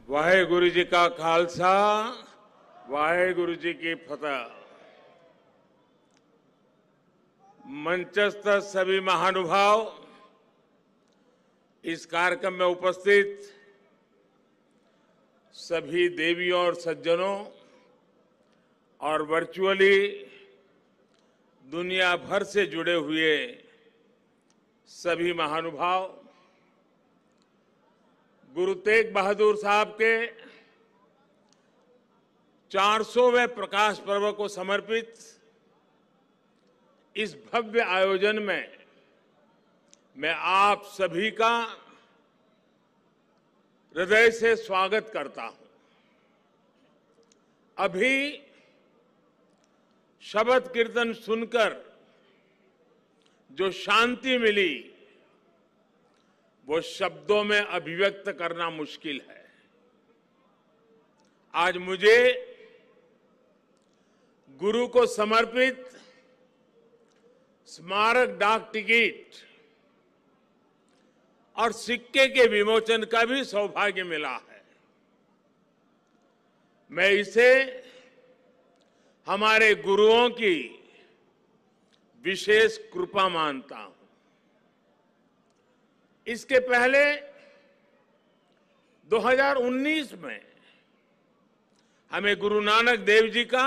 वाहेगुरु जी का खालसा वाहेगुरु जी की फतह। मंचस्थ सभी महानुभाव, इस कार्यक्रम में उपस्थित सभी देवियों और सज्जनों और वर्चुअली दुनिया भर से जुड़े हुए सभी महानुभाव, गुरु तेग बहादुर साहब के 400वें प्रकाश पर्व को समर्पित इस भव्य आयोजन में मैं आप सभी का हृदय से स्वागत करता हूं। अभी शबद कीर्तन सुनकर जो शांति मिली वो शब्दों में अभिव्यक्त करना मुश्किल है। आज मुझे गुरु को समर्पित स्मारक डाक टिकट और सिक्के के विमोचन का भी सौभाग्य मिला है। मैं इसे हमारे गुरुओं की विशेष कृपा मानता हूं। इसके पहले 2019 में हमें गुरु नानक देव जी का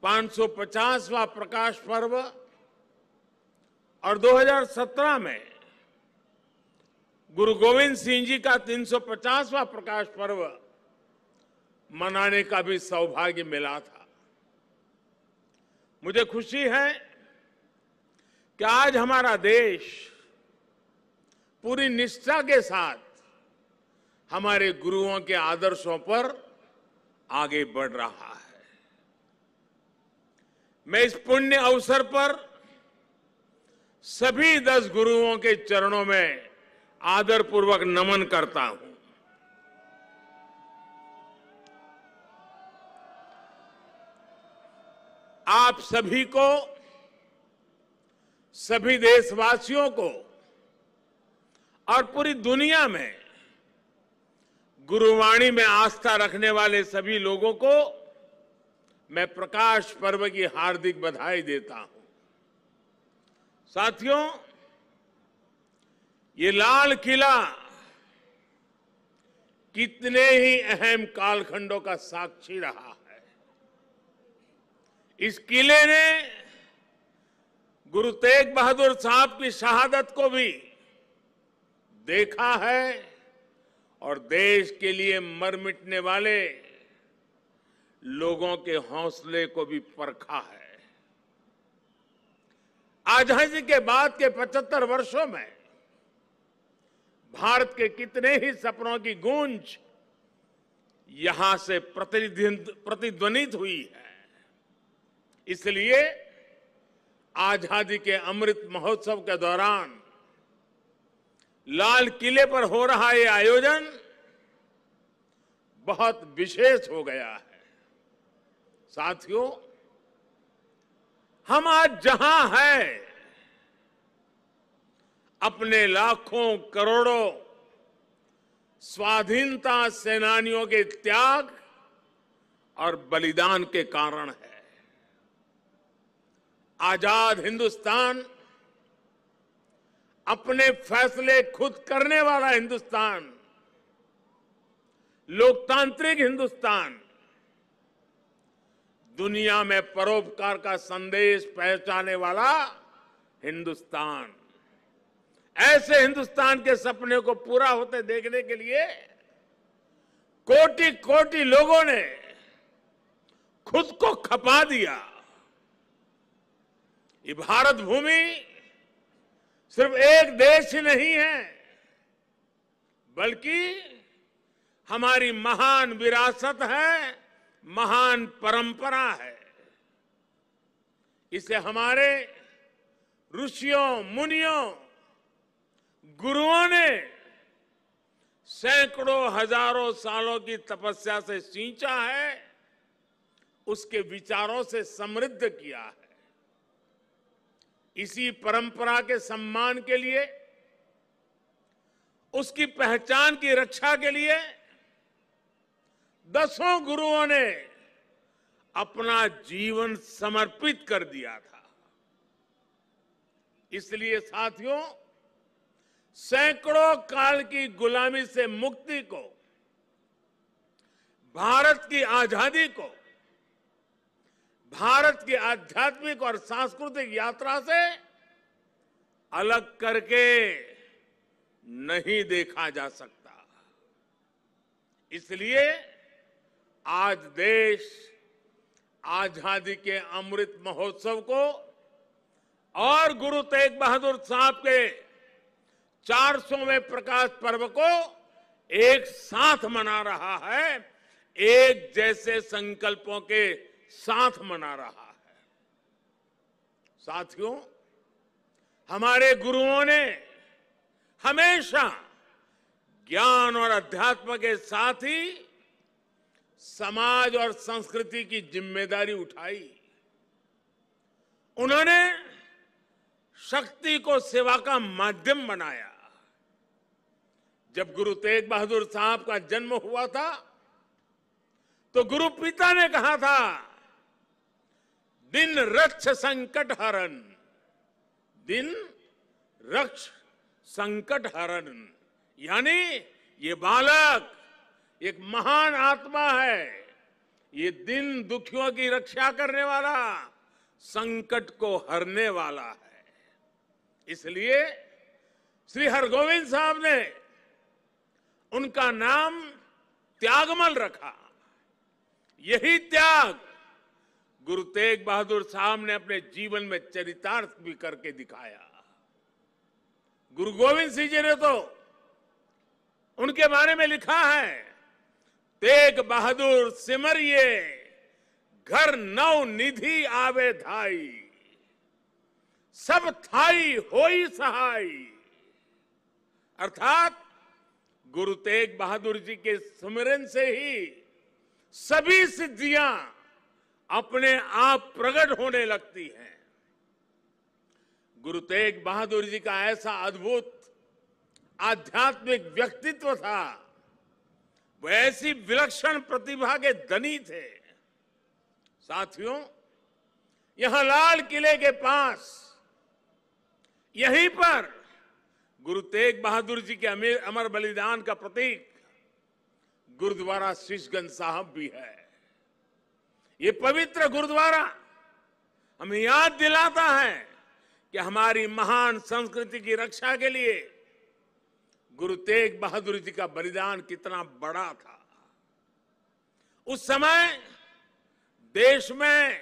550वां प्रकाश पर्व और 2017 में गुरु गोविंद सिंह जी का 350वां प्रकाश पर्व मनाने का भी सौभाग्य मिला था। मुझे खुशी है कि आज हमारा देश पूरी निष्ठा के साथ हमारे गुरुओं के आदर्शों पर आगे बढ़ रहा है। मैं इस पुण्य अवसर पर सभी 10 गुरुओं के चरणों में आदरपूर्वक नमन करता हूं। आप सभी को, सभी देशवासियों को और पूरी दुनिया में गुरुवाणी में आस्था रखने वाले सभी लोगों को मैं प्रकाश पर्व की हार्दिक बधाई देता हूं। साथियों, ये लाल किला कितने ही अहम कालखंडों का साक्षी रहा है। इस किले ने गुरु तेग बहादुर साहब की शहादत को भी देखा है और देश के लिए मर मिटने वाले लोगों के हौसले को भी परखा है। आजादी के बाद के 75 वर्षों में भारत के कितने ही सपनों की गूंज यहां से प्रतिध्वनित हुई है। इसलिए आजादी के अमृत महोत्सव के दौरान लाल किले पर हो रहा ये आयोजन बहुत विशेष हो गया है। साथियों, हम आज जहां हैं, अपने लाखों करोड़ों स्वाधीनता सेनानियों के त्याग और बलिदान के कारण है। आजाद हिंदुस्तान, अपने फैसले खुद करने वाला हिंदुस्तान, लोकतांत्रिक हिंदुस्तान, दुनिया में परोपकार का संदेश पहुंचाने वाला हिंदुस्तान, ऐसे हिंदुस्तान के सपने को पूरा होते देखने के लिए कोटि कोटि लोगों ने खुद को खपा दिया। ये भारत भूमि सिर्फ एक देश ही नहीं है, बल्कि हमारी महान विरासत है, महान परंपरा है। इसे हमारे ऋषियों, मुनियों, गुरुओं ने सैकड़ों हजारों सालों की तपस्या से सींचा है, उसके विचारों से समृद्ध किया है। इसी परंपरा के सम्मान के लिए उसकी पहचान की रक्षा के लिए दसों गुरुओं ने अपना जीवन समर्पित कर दिया था। इसलिए साथियों, सैकड़ों काल की गुलामी से मुक्ति को, भारत की आजादी को, भारत की आध्यात्मिक और सांस्कृतिक यात्रा से अलग करके नहीं देखा जा सकता। इसलिए आज देश आजादी के अमृत महोत्सव को और गुरु तेग बहादुर साहब के 400वें प्रकाश पर्व को एक साथ मना रहा है, एक जैसे संकल्पों के साथ मना रहा है। साथियों, हमारे गुरुओं ने हमेशा ज्ञान और अध्यात्म के साथ ही समाज और संस्कृति की जिम्मेदारी उठाई। उन्होंने शक्ति को सेवा का माध्यम बनाया। जब गुरु तेग बहादुर साहब का जन्म हुआ था तो गुरु पिता ने कहा था, दिन रक्ष संकट हरण, दिन रक्ष संकट हरण, यानी ये बालक एक महान आत्मा है, ये दिन दुखियों की रक्षा करने वाला, संकट को हरने वाला है। इसलिए श्री हरगोविंद साहब ने उनका नाम त्यागमल रखा। यही त्याग गुरु तेग बहादुर साहब ने अपने जीवन में चरितार्थ भी करके दिखाया। गुरु गोविंद सिंह जी ने तो उनके बारे में लिखा है, तेग बहादुर सिमरिए घर नव निधि आवे धाई, सब थाई होई सहाय। अर्थात गुरु तेग बहादुर जी के स्मरण से ही सभी सिद्धियां अपने आप प्रकट होने लगती हैं। गुरु तेग बहादुर जी का ऐसा अद्भुत आध्यात्मिक व्यक्तित्व था, वो ऐसी विलक्षण प्रतिभा के धनी थे। साथियों, यहां लाल किले के पास, यहीं पर गुरु तेग बहादुर जी के अमर बलिदान का प्रतीक गुरुद्वारा शीशगंज साहब भी है। ये पवित्र गुरुद्वारा हमें याद दिलाता है कि हमारी महान संस्कृति की रक्षा के लिए गुरु तेग बहादुर जी का बलिदान कितना बड़ा था। उस समय देश में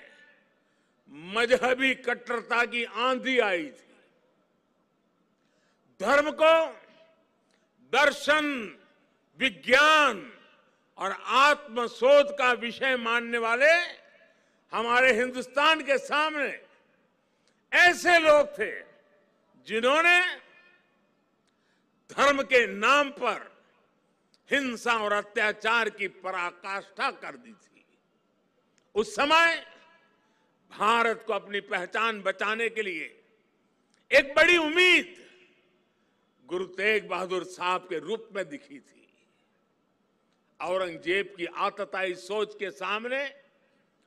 मजहबी कट्टरता की आंधी आई थी। धर्म को दर्शन, विज्ञान और आत्मशोध का विषय मानने वाले हमारे हिंदुस्तान के सामने ऐसे लोग थे जिन्होंने धर्म के नाम पर हिंसा और अत्याचार की पराकाष्ठा कर दी थी। उस समय भारत को अपनी पहचान बचाने के लिए एक बड़ी उम्मीद गुरु तेग बहादुर साहब के रूप में दिखी थी। औरंगजेब की आतताई सोच के सामने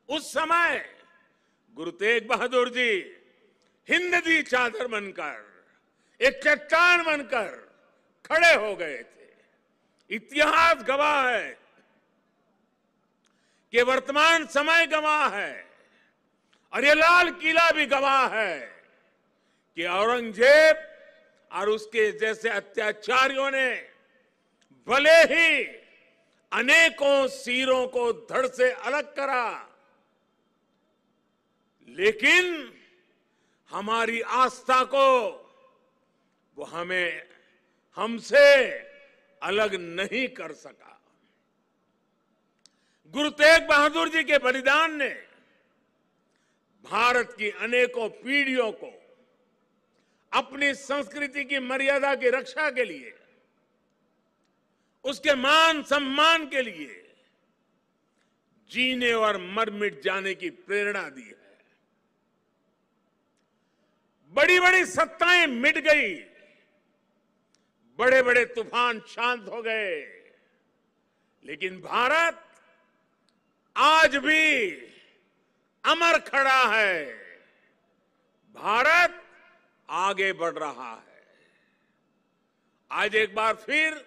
उस समय गुरु तेग बहादुर जी हिंद दी चादर बनकर, एक चट्टान बनकर खड़े हो गए थे। इतिहास गवाह है कि वर्तमान समय गवाह है और ये लाल किला भी गवाह है कि औरंगजेब और उसके जैसे अत्याचारियों ने भले ही अनेकों सिरों को धड़ से अलग करा, लेकिन हमारी आस्था को वो हमसे अलग नहीं कर सका। गुरु तेग बहादुर जी के बलिदान ने भारत की अनेकों पीढ़ियों को अपनी संस्कृति की मर्यादा की रक्षा के लिए, उसके मान सम्मान के लिए जीने और मर मिट जाने की प्रेरणा दी है। बड़ी बड़ी सत्ताएं मिट गई, बड़े बड़े तूफान शांत हो गए, लेकिन भारत आज भी अमर खड़ा है। भारत आगे बढ़ रहा है। आज एक बार फिर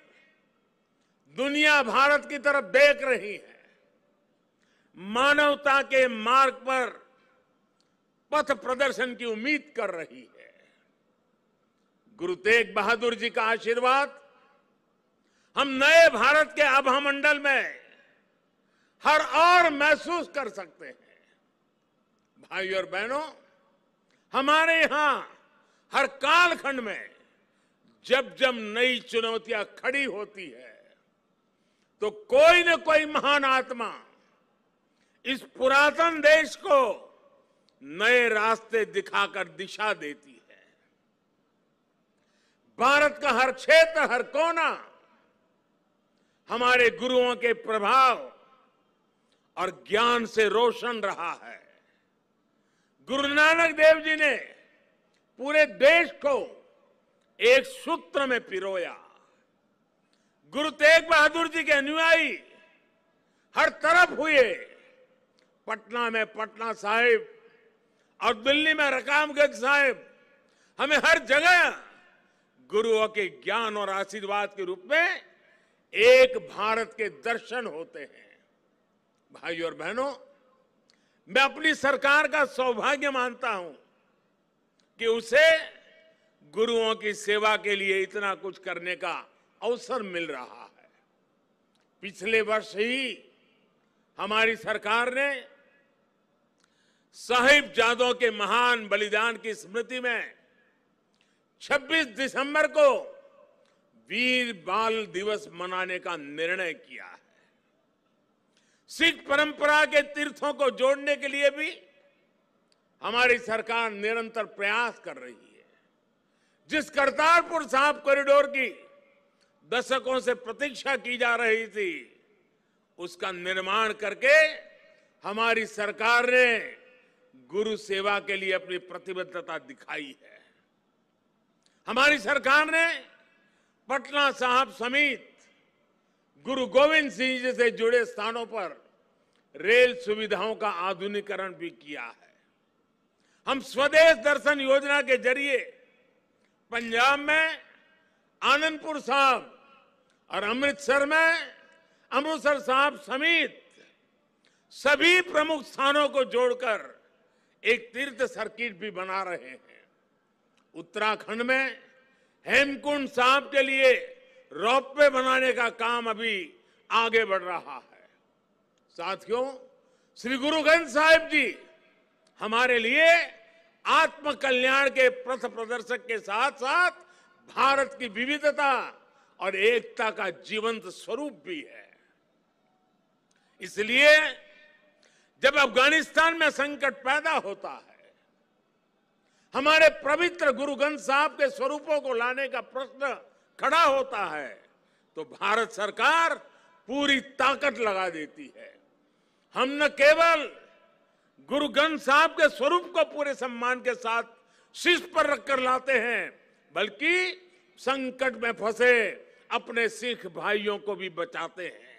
दुनिया भारत की तरफ देख रही है। मानवता के मार्ग पर पथ प्रदर्शन की उम्मीद कर रही है। गुरु तेग बहादुर जी का आशीर्वाद हम नए भारत के आभा मंडल में हर और महसूस कर सकते हैं। भाइयों और बहनों, हमारे यहां हर कालखंड में जब जब नई चुनौतियां खड़ी होती है तो कोई न कोई महान आत्मा इस पुरातन देश को नए रास्ते दिखाकर दिशा देती है। भारत का हर क्षेत्र, हर कोना हमारे गुरुओं के प्रभाव और ज्ञान से रोशन रहा है। गुरु नानक देव जी ने पूरे देश को एक सूत्र में पिरोया। गुरु तेग बहादुर जी के अनुयायी हर तरफ हुए। पटना में पटना साहिब और दिल्ली में रकाबगंज साहिब, हमें हर जगह गुरुओं के ज्ञान और आशीर्वाद के रूप में एक भारत के दर्शन होते हैं। भाइयों और बहनों, मैं अपनी सरकार का सौभाग्य मानता हूं कि उसे गुरुओं की सेवा के लिए इतना कुछ करने का अवसर मिल रहा है। पिछले वर्ष ही हमारी सरकार ने साहिबजादों के महान बलिदान की स्मृति में 26 दिसंबर को वीर बाल दिवस मनाने का निर्णय किया है। सिख परंपरा के तीर्थों को जोड़ने के लिए भी हमारी सरकार निरंतर प्रयास कर रही है। जिस करतारपुर साहिब कॉरिडोर की दशकों से प्रतीक्षा की जा रही थी, उसका निर्माण करके हमारी सरकार ने गुरु सेवा के लिए अपनी प्रतिबद्धता दिखाई है। हमारी सरकार ने पटना साहिब समेत गुरु गोविंद सिंह जी से जुड़े स्थानों पर रेल सुविधाओं का आधुनिकीकरण भी किया है। हम स्वदेश दर्शन योजना के जरिए पंजाब में आनंदपुर साहिब और अमृतसर में अमृतसर साहिब समेत सभी प्रमुख स्थानों को जोड़कर एक तीर्थ सर्किट भी बना रहे हैं। उत्तराखंड में हेमकुंड साहिब के लिए रोपवे बनाने का काम अभी आगे बढ़ रहा है। साथियों, श्री गुरु ग्रंथ साहिब जी हमारे लिए आत्म कल्याण के पथ प्रदर्शक के साथ साथ भारत की विविधता और एकता का जीवंत स्वरूप भी है। इसलिए जब अफगानिस्तान में संकट पैदा होता है, हमारे पवित्र गुरु ग्रंथ साहिब के स्वरूपों को लाने का प्रश्न खड़ा होता है, तो भारत सरकार पूरी ताकत लगा देती है। हम न केवल गुरु ग्रंथ साहिब के स्वरूप को पूरे सम्मान के साथ शीर्ष पर रखकर लाते हैं, बल्कि संकट में फंसे अपने सिख भाइयों को भी बचाते हैं।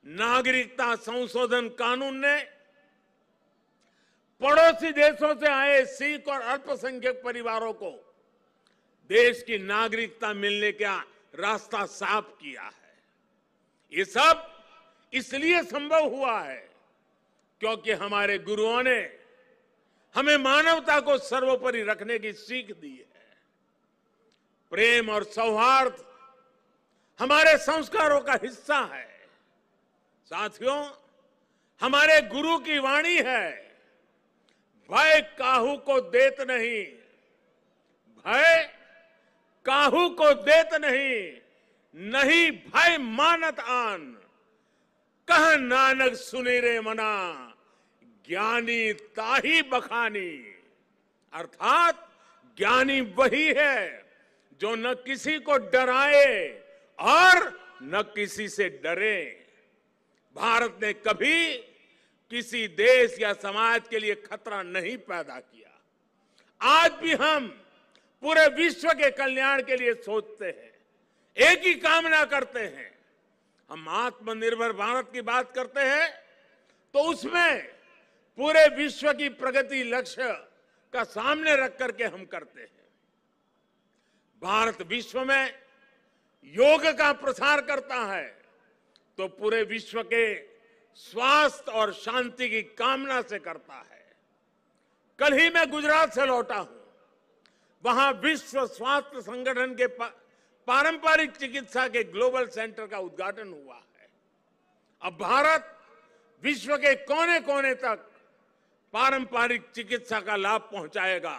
नागरिकता संशोधन कानून ने पड़ोसी देशों से आए सिख और अल्पसंख्यक परिवारों को देश की नागरिकता मिलने का रास्ता साफ किया है। ये सब इसलिए संभव हुआ है क्योंकि हमारे गुरुओं ने हमें मानवता को सर्वोपरि रखने की सीख दी है। प्रेम और सौहार्द हमारे संस्कारों का हिस्सा है। साथियों, हमारे गुरु की वाणी है, भय काहू को देत नहीं, भय काहू को देत नहीं, नहीं भय मानत आन, कह नानक सुनी रे मना, ज्ञानी ताही बखानी। अर्थात ज्ञानी वही है जो न किसी को डराए और न किसी से डरे। भारत ने कभी किसी देश या समाज के लिए खतरा नहीं पैदा किया। आज भी हम पूरे विश्व के कल्याण के लिए सोचते हैं, एक ही कामना करते हैं। हम आत्मनिर्भर भारत की बात करते हैं तो उसमें पूरे विश्व की प्रगति लक्ष्य का सामने रख करके हम करते हैं। भारत विश्व में योग का प्रसार करता है तो पूरे विश्व के स्वास्थ्य और शांति की कामना से करता है। कल ही मैं गुजरात से लौटा हूं। वहां विश्व स्वास्थ्य संगठन के पारंपरिक चिकित्सा के ग्लोबल सेंटर का उद्घाटन हुआ है। अब भारत विश्व के कोने कोने तक पारंपरिक चिकित्सा का लाभ पहुंचाएगा,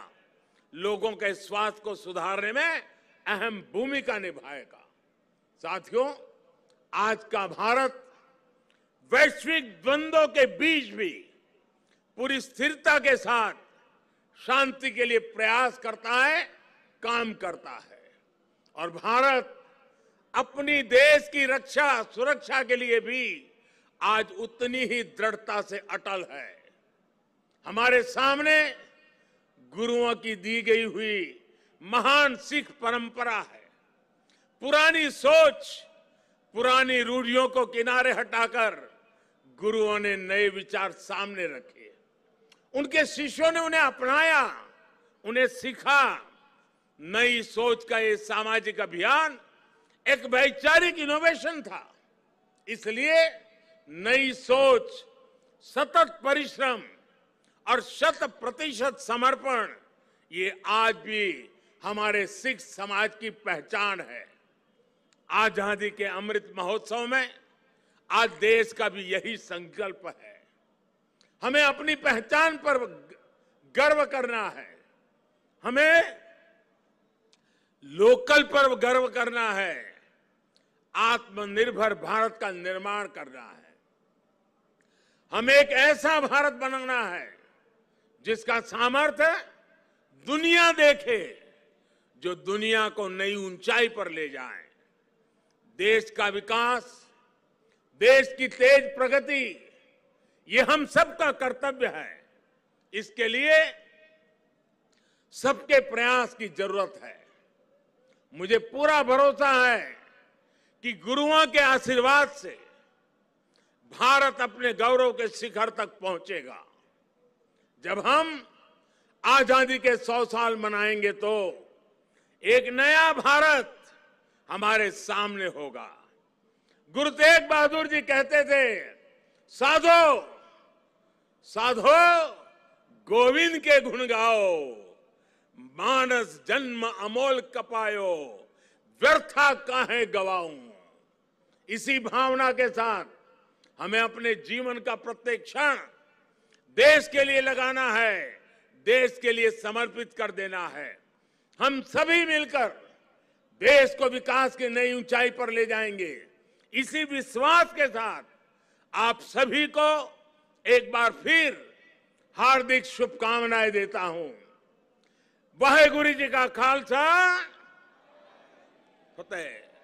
लोगों के स्वास्थ्य को सुधारने में अहम भूमिका निभाएगा। साथियों, आज का भारत वैश्विक द्वंद्वों के बीच भी पूरी स्थिरता के साथ शांति के लिए प्रयास करता है, काम करता है। और भारत अपनी देश की रक्षा सुरक्षा के लिए भी आज उतनी ही दृढ़ता से अटल है। हमारे सामने गुरुओं की दी गई हुई महान सिख परंपरा है। पुरानी सोच, पुरानी रूढ़ियों को किनारे हटाकर गुरुओं ने नए विचार सामने रखे। उनके शिष्यों ने उन्हें अपनाया, उन्हें सीखा। नई सोच का ये सामाजिक अभियान एक वैचारिक इनोवेशन था। इसलिए नई सोच, सतत परिश्रम और 100% समर्पण ये आज भी हमारे सिख समाज की पहचान है। आजादी के अमृत महोत्सव में आज देश का भी यही संकल्प है। हमें अपनी पहचान पर गर्व करना है, हमें लोकल पर गर्व करना है, आत्मनिर्भर भारत का निर्माण करना है। हमें एक ऐसा भारत बनाना है जिसका सामर्थ्य दुनिया देखे, जो दुनिया को नई ऊंचाई पर ले जाए। देश का विकास, देश की तेज प्रगति, ये हम सबका कर्तव्य है। इसके लिए सबके प्रयास की जरूरत है। मुझे पूरा भरोसा है कि गुरुओं के आशीर्वाद से भारत अपने गौरव के शिखर तक पहुंचेगा। जब हम आजादी के 100 साल मनाएंगे तो एक नया भारत हमारे सामने होगा। गुरु तेग बहादुर जी कहते थे, साधो साधो गोविंद के गुण गाओ, मानस जन्म अमोल कपायो, व्यर्था काहे गवाऊं। इसी भावना के साथ हमें अपने जीवन का प्रत्येक क्षण देश के लिए लगाना है, देश के लिए समर्पित कर देना है। हम सभी मिलकर देश को विकास की नई ऊंचाई पर ले जाएंगे। इसी विश्वास के साथ आप सभी को एक बार फिर हार्दिक शुभकामनाएं देता हूं। वाहेगुरु जी का खालसा, फतेह।